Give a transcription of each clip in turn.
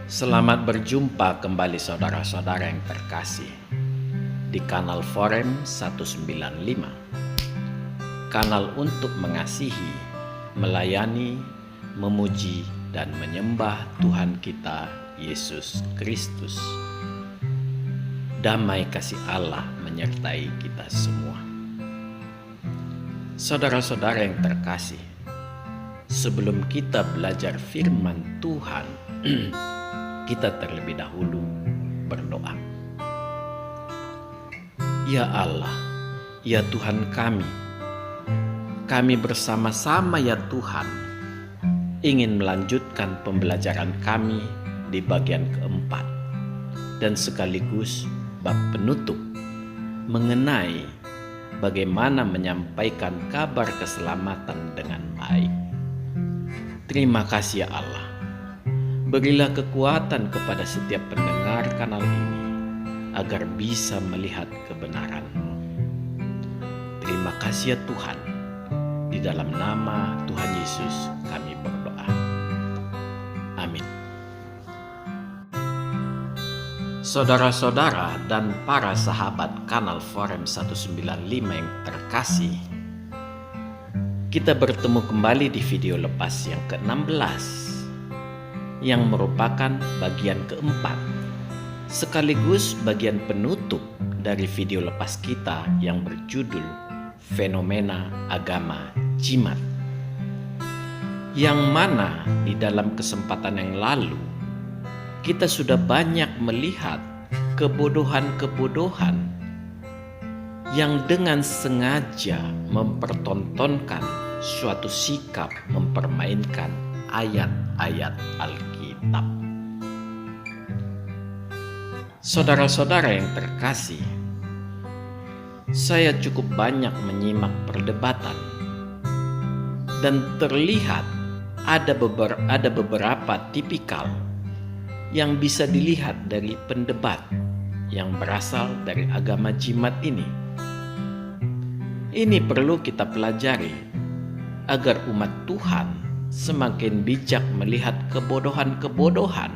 Selamat berjumpa kembali saudara-saudara yang terkasih di kanal Forem 195. Kanal untuk mengasihi, melayani, memuji, dan menyembah Tuhan kita Yesus Kristus. Damai kasih Allah menyertai kita semua. Saudara-saudara yang terkasih, sebelum kita belajar firman Tuhan, kita terlebih dahulu berdoa. Ya Allah, ya Tuhan kami bersama-sama ya Tuhan ingin melanjutkan pembelajaran kami di bagian keempat dan sekaligus bab penutup mengenai bagaimana menyampaikan kabar keselamatan dengan baik. Terima kasih ya Allah. Berilah kekuatan kepada setiap pendengar kanal ini agar bisa melihat kebenaran-Mu. Terima kasih ya Tuhan. Di dalam nama Tuhan Yesus kami berdoa. Amin. Saudara-saudara dan para sahabat kanal Forem 195 yang terkasih, kita bertemu kembali di video lepas yang ke-16 yang merupakan bagian keempat sekaligus bagian penutup dari video lepas kita yang berjudul Fenomena Agama Jimat, yang mana di dalam kesempatan yang lalu kita sudah banyak melihat kebodohan-kebodohan yang dengan sengaja mempertontonkan suatu sikap mempermainkan ayat-ayat Alkitab. Saudara-saudara yang terkasih, saya cukup banyak menyimak perdebatan dan terlihat ada beberapa tipikal yang bisa dilihat dari pendebat yang berasal dari agama jimat ini. Ini perlu kita pelajari agar umat Tuhan semakin bijak melihat kebodohan-kebodohan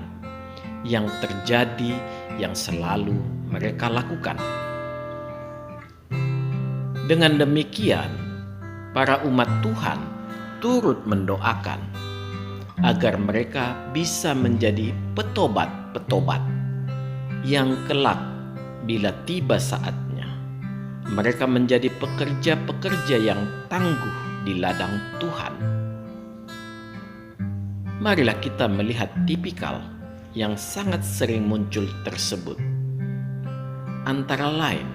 yang terjadi yang selalu mereka lakukan. Dengan demikian, para umat Tuhan turut mendoakan agar mereka bisa menjadi petobat-petobat yang kelak bila tiba saatnya mereka menjadi pekerja-pekerja yang tangguh di ladang Tuhan. Marilah kita melihat tipikal yang sangat sering muncul tersebut. Antara lain,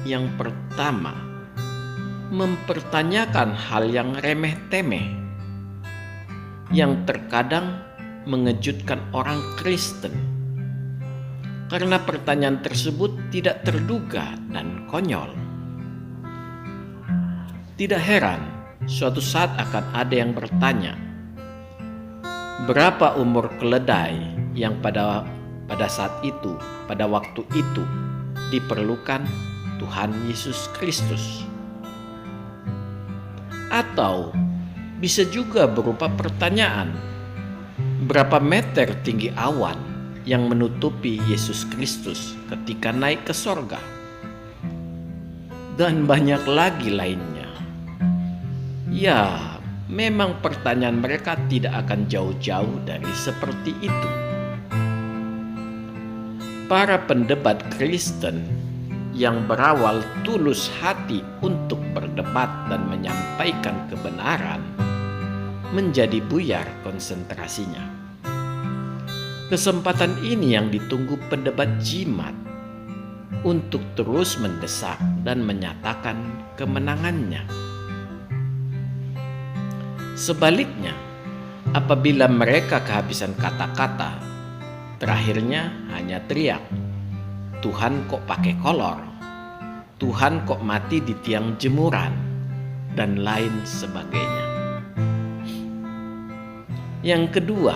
yang pertama, mempertanyakan hal yang remeh-temeh, yang terkadang mengejutkan orang Kristen, karena pertanyaan tersebut tidak terduga dan konyol. Tidak heran, suatu saat akan ada yang bertanya, berapa umur keledai yang pada saat itu, pada waktu itu diperlukan Tuhan Yesus Kristus? Atau bisa juga berupa pertanyaan, berapa meter tinggi awan yang menutupi Yesus Kristus ketika naik ke sorga? Dan banyak lagi lainnya. Ya, memang pertanyaan mereka tidak akan jauh-jauh dari seperti itu. Para pendebat Kristen yang berawal tulus hati untuk berdebat dan menyampaikan kebenaran menjadi buyar konsentrasinya. Kesempatan ini yang ditunggu pendebat jimat untuk terus mendesak dan menyatakan kemenangannya. Sebaliknya, apabila mereka kehabisan kata-kata, terakhirnya hanya teriak, Tuhan kok pakai kolor, Tuhan kok mati di tiang jemuran, dan lain sebagainya. Yang kedua,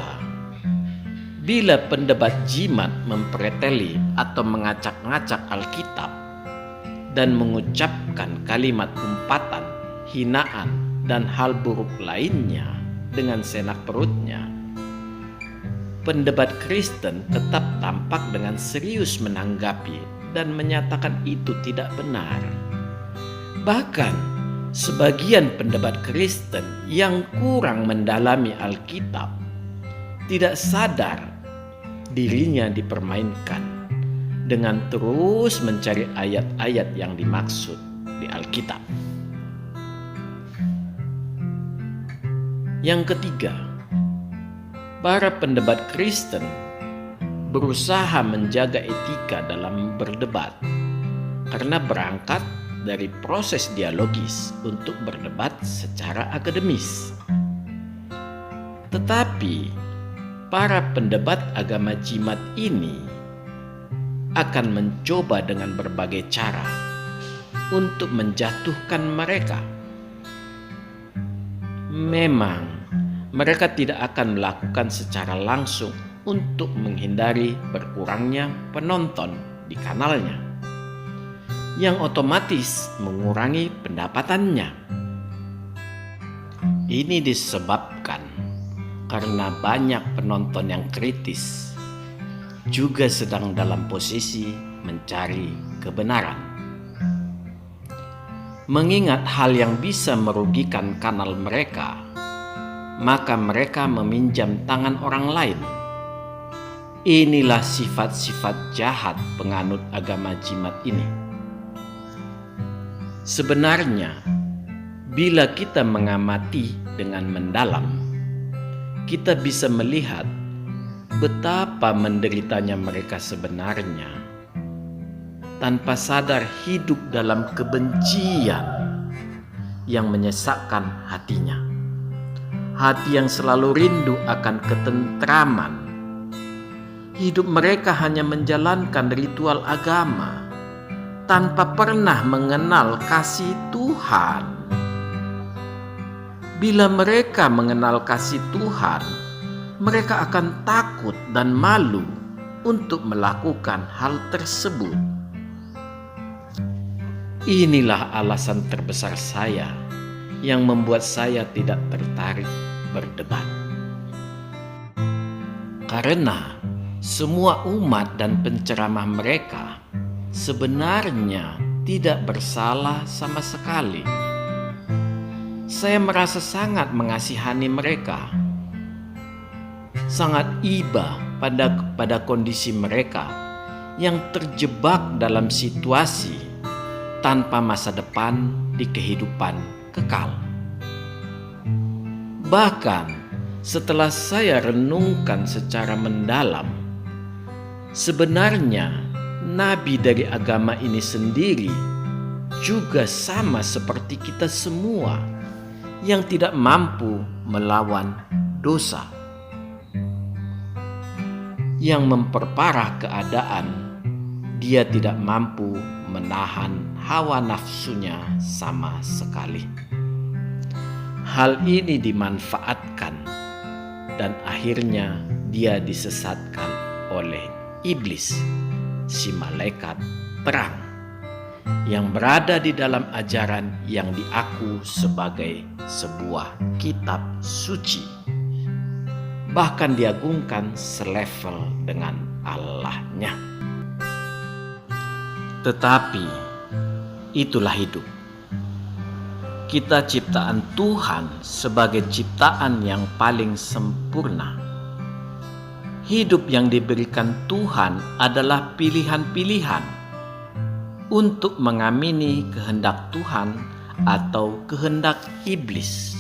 bila pendebat jimat mempreteli atau mengacak-ngacak Alkitab dan mengucapkan kalimat umpatan, hinaan, dan hal buruk lainnya dengan senak perutnya, pendebat Kristen tetap tampak dengan serius menanggapi dan menyatakan itu tidak benar. Bahkan, sebagian pendebat Kristen yang kurang mendalami Alkitab tidak sadar dirinya dipermainkan dengan terus mencari ayat-ayat yang dimaksud di Alkitab. Yang ketiga, para pendebat Kristen berusaha menjaga etika dalam berdebat karena berangkat dari proses dialogis untuk berdebat secara akademis. Tetapi para pendebat agama jimat ini akan mencoba dengan berbagai cara untuk menjatuhkan mereka. Memang mereka tidak akan melakukan secara langsung untuk menghindari berkurangnya penonton di kanalnya, yang otomatis mengurangi pendapatannya. Ini disebabkan karena banyak penonton yang kritis juga sedang dalam posisi mencari kebenaran. Mengingat hal yang bisa merugikan kanal mereka, maka mereka meminjam tangan orang lain. Inilah sifat-sifat jahat penganut agama jimat ini. Sebenarnya, bila kita mengamati dengan mendalam, kita bisa melihat betapa menderitanya mereka sebenarnya, tanpa sadar hidup dalam kebencian yang menyesakkan hatinya. Hati yang selalu rindu akan ketentraman. Hidup mereka hanya menjalankan ritual agama tanpa pernah mengenal kasih Tuhan. Bila mereka mengenal kasih Tuhan, mereka akan takut dan malu untuk melakukan hal tersebut. Inilah alasan terbesar saya yang membuat saya tidak tertarik berdebat. Karena semua umat dan penceramah mereka sebenarnya tidak bersalah sama sekali. Saya merasa sangat mengasihani mereka, sangat iba pada kondisi mereka yang terjebak dalam situasi tanpa masa depan di kehidupan kekal. Bahkan setelah saya renungkan secara mendalam, sebenarnya nabi dari agama ini sendiri juga sama seperti kita semua yang tidak mampu melawan dosa, yang memperparah keadaan. Dia tidak mampu menahan hawa nafsunya sama sekali. Hal ini dimanfaatkan dan akhirnya dia disesatkan oleh iblis, si malaikat perang, yang berada di dalam ajaran yang diaku sebagai sebuah kitab suci, bahkan diagungkan selevel dengan Allahnya. Tetapi itulah hidup. Kita ciptaan Tuhan sebagai ciptaan yang paling sempurna. Hidup yang diberikan Tuhan adalah pilihan-pilihan untuk mengamini kehendak Tuhan atau kehendak iblis.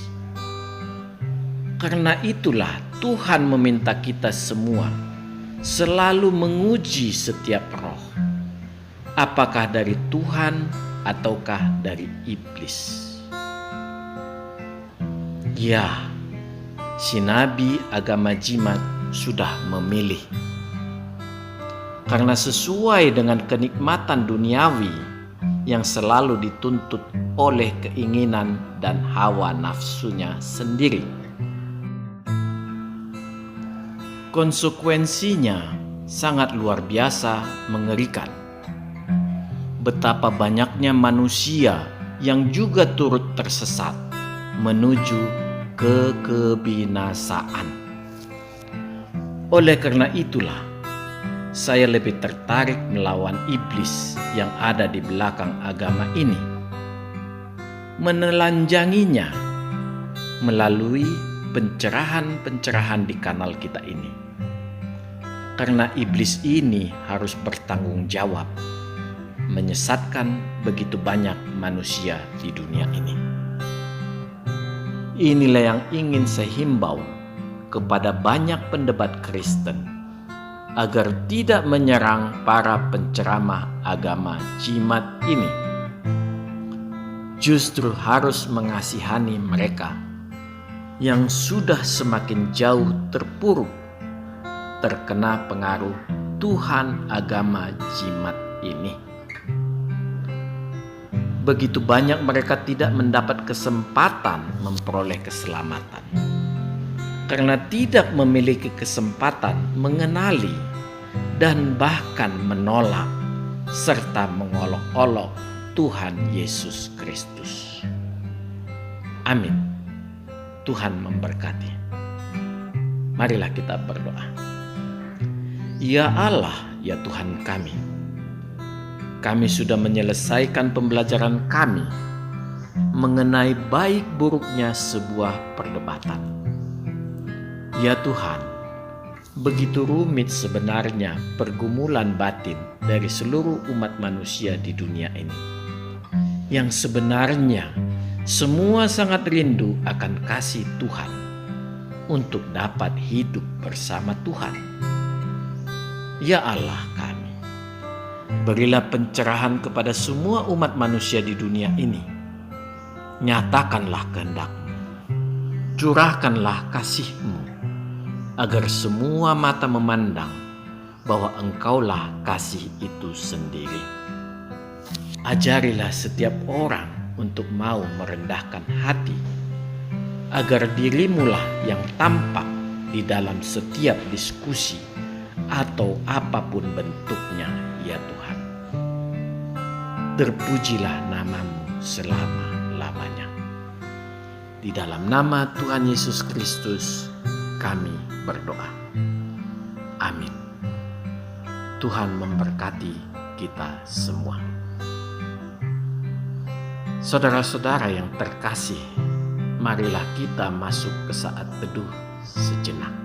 Karena itulah Tuhan meminta kita semua selalu menguji setiap roh, apakah dari Tuhan ataukah dari iblis. Ya, si nabi agama jimat sudah memilih. Karena sesuai dengan kenikmatan duniawi yang selalu dituntut oleh keinginan dan hawa nafsunya sendiri. Konsekuensinya sangat luar biasa mengerikan. Betapa banyaknya manusia yang juga turut tersesat menuju ke kebinasaan. Oleh karena itulah, saya lebih tertarik melawan iblis yang ada di belakang agama ini, menelanjanginya melalui pencerahan-pencerahan di kanal kita ini. Karena iblis ini harus bertanggung jawab menyesatkan begitu banyak manusia di dunia ini. Inilah yang ingin saya himbau kepada banyak pendebat Kristen agar tidak menyerang para penceramah agama jimat ini. Justru harus mengasihani mereka yang sudah semakin jauh terpuruk terkena pengaruh Tuhan agama jimat ini. Begitu banyak mereka tidak mendapat kesempatan memperoleh keselamatan karena tidak memiliki kesempatan mengenali dan bahkan menolak serta mengolok-olok Tuhan Yesus Kristus. Amin. Tuhan memberkati. Marilah kita berdoa. Ya Allah, ya Tuhan kami sudah menyelesaikan pembelajaran kami mengenai baik buruknya sebuah perdebatan. Ya Tuhan, begitu rumit sebenarnya pergumulan batin dari seluruh umat manusia di dunia ini, yang sebenarnya semua sangat rindu akan kasih Tuhan untuk dapat hidup bersama Tuhan. Ya Allah kami, berilah pencerahan kepada semua umat manusia di dunia ini. Nyatakanlah kehendak-Mu, curahkanlah kasih-Mu, agar semua mata memandang bahwa Engkaulah kasih itu sendiri. Ajarilah setiap orang untuk mau merendahkan hati, agar diri-Mu-lah yang tampak di dalam setiap diskusi atau apapun bentuknya, ya Tuhan. Terpujilah nama-Mu selama-lamanya. Di dalam nama Tuhan Yesus Kristus kami berdoa. Amin. Tuhan memberkati kita semua. Saudara-saudara yang terkasih, marilah kita masuk ke saat teduh sejenak.